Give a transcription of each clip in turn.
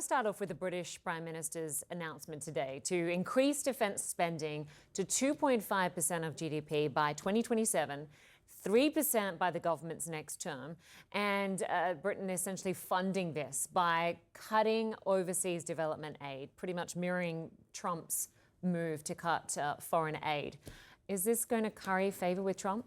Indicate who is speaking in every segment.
Speaker 1: to start off with the British Prime Minister's announcement today to increase defence spending to 2.5% of GDP by 2027, 3% by the government's next term, and Britain essentially funding this by cutting overseas development aid, pretty much mirroring Trump's move to cut foreign aid. Is this going to curry favour with Trump?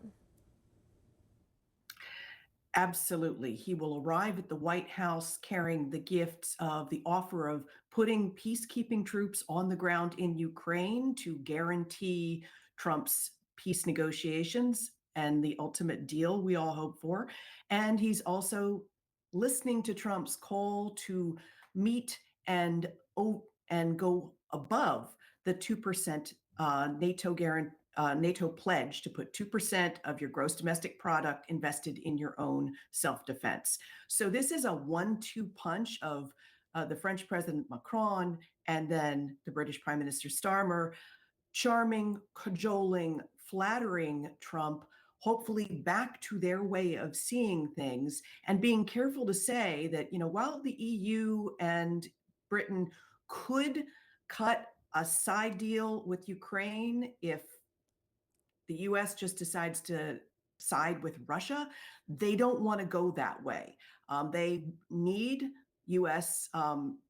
Speaker 2: Absolutely. He will arrive at the White House carrying the gifts of the offer of putting peacekeeping troops on the ground in Ukraine to guarantee Trump's peace negotiations and the ultimate deal we all hope for. And he's also listening to Trump's call to meet and go above the 2% NATO pledge to put 2% of your gross domestic product invested in your own self-defense. So this is a 1-2 punch of the French President Macron and then the British Prime Minister Starmer, charming, cajoling, flattering Trump, hopefully back to their way of seeing things, and being careful to say that, while the EU and Britain could cut a side deal with Ukraine if the US just decides to side with Russia, they don't want to go that way. They need US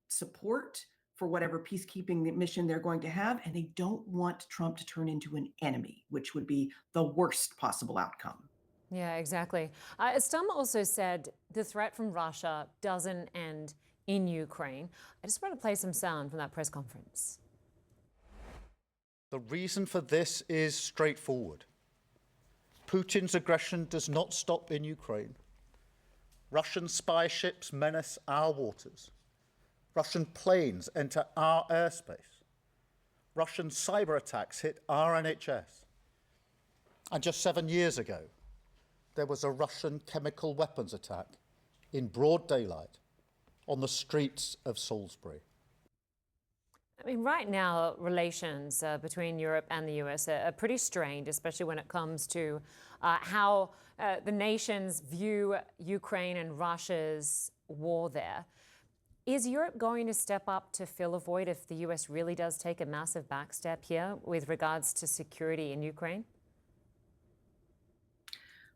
Speaker 2: support for whatever peacekeeping mission they're going to have, and they don't want Trump to turn into an enemy, which would be the worst possible outcome.
Speaker 1: Yeah, exactly. Stum also said the threat from Russia doesn't end in Ukraine. I just want to play some sound from that press conference.
Speaker 3: The reason for this is straightforward. Putin's aggression does not stop in Ukraine. Russian spy ships menace our waters. Russian planes enter our airspace. Russian cyber attacks hit our NHS. And just 7 years ago, there was a Russian chemical weapons attack in broad daylight on the streets of Salisbury.
Speaker 1: I mean, right now, relations between Europe and the US are pretty strained, especially when it comes to how the nations view Ukraine and Russia's war there. Is Europe going to step up to fill a void if the US really does take a massive backstep here with regards to security in Ukraine?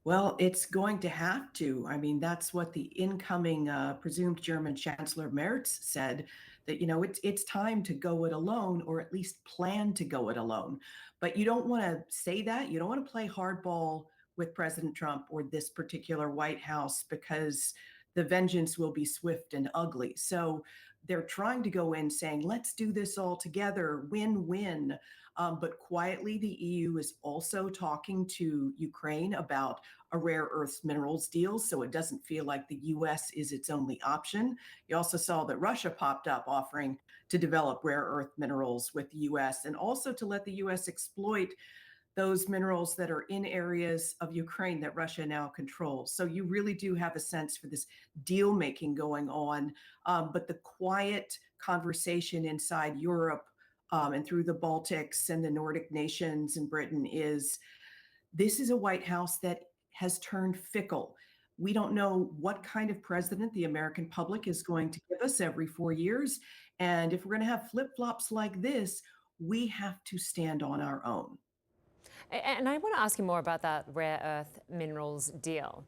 Speaker 2: Well, it's going to have to. I mean, that's what the incoming presumed German Chancellor Merz said, that, it's time to go it alone, or at least plan to go it alone. But you don't want to say that. You don't want to play hardball with President Trump or this particular White House, because the vengeance will be swift and ugly. So they're trying to go in saying, let's do this all together, win-win. But quietly, the EU is also talking to Ukraine about a rare earth minerals deal, so it doesn't feel like the US is its only option. You also saw that Russia popped up offering to develop rare earth minerals with the US, and also to let the US exploit those minerals that are in areas of Ukraine that Russia now controls. So you really do have a sense for this deal making going on. But the quiet conversation inside Europe and through the Baltics and the Nordic nations and Britain is, this is a White House that has turned fickle. We don't know what kind of president the American public is going to give us every 4 years. And if we're going to have flip-flops like this, we have to stand on our own.
Speaker 1: And I want to ask you more about that rare earth minerals deal,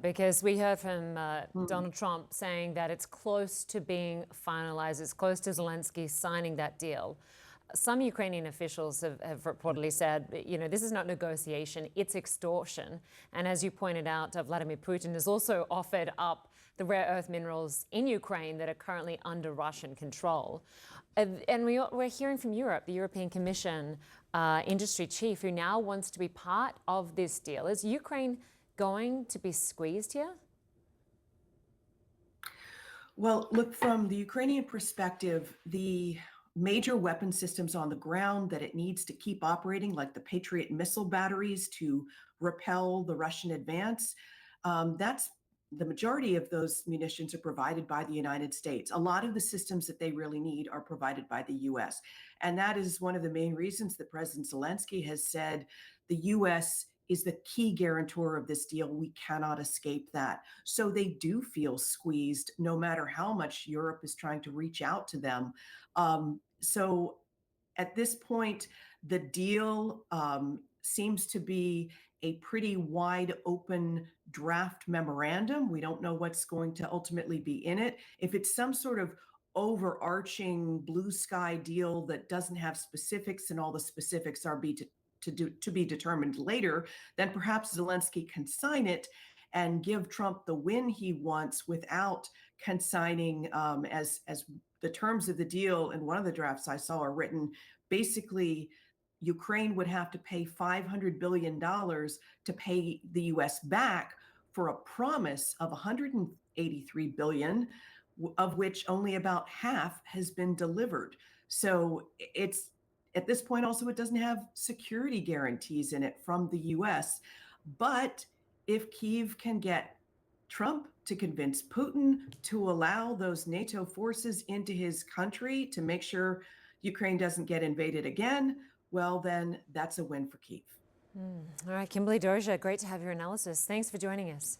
Speaker 1: because we heard from Donald Trump saying that it's close to being finalized. It's close to Zelensky signing that deal. Some Ukrainian officials have reportedly said, this is not negotiation, it's extortion. And as you pointed out, Vladimir Putin has also offered up the rare earth minerals in Ukraine that are currently under Russian control. And we're hearing from Europe, the European Commission industry chief, who now wants to be part of this deal. Is Ukraine going to be squeezed here?
Speaker 2: Well, look, from the Ukrainian perspective, the major weapon systems on the ground that it needs to keep operating, like the Patriot missile batteries to repel the Russian advance, that's the majority of those munitions are provided by the United States. A lot of the systems that they really need are provided by the US. And that is one of the main reasons that President Zelensky has said the US is the key guarantor of this deal. We cannot escape that. So they do feel squeezed no matter how much Europe is trying to reach out to them. So at this point, the deal seems to be a pretty wide open draft memorandum. We don't know what's going to ultimately be in it. If it's some sort of overarching blue sky deal that doesn't have specifics and all the specifics are to be determined later, then perhaps Zelensky can sign it and give Trump the win he wants without consigning, as the terms of the deal in one of the drafts I saw are written, basically Ukraine would have to pay $500 billion to pay the US back for a promise of $183 billion, of which only about half has been delivered. So it's at this point also it doesn't have security guarantees in it from the US. But if Kyiv can get Trump to convince Putin to allow those NATO forces into his country to make sure Ukraine doesn't get invaded again, well, then that's a win for Kyiv.
Speaker 1: All right, Kimberley, Dozier, great to have your analysis. Thanks for joining us.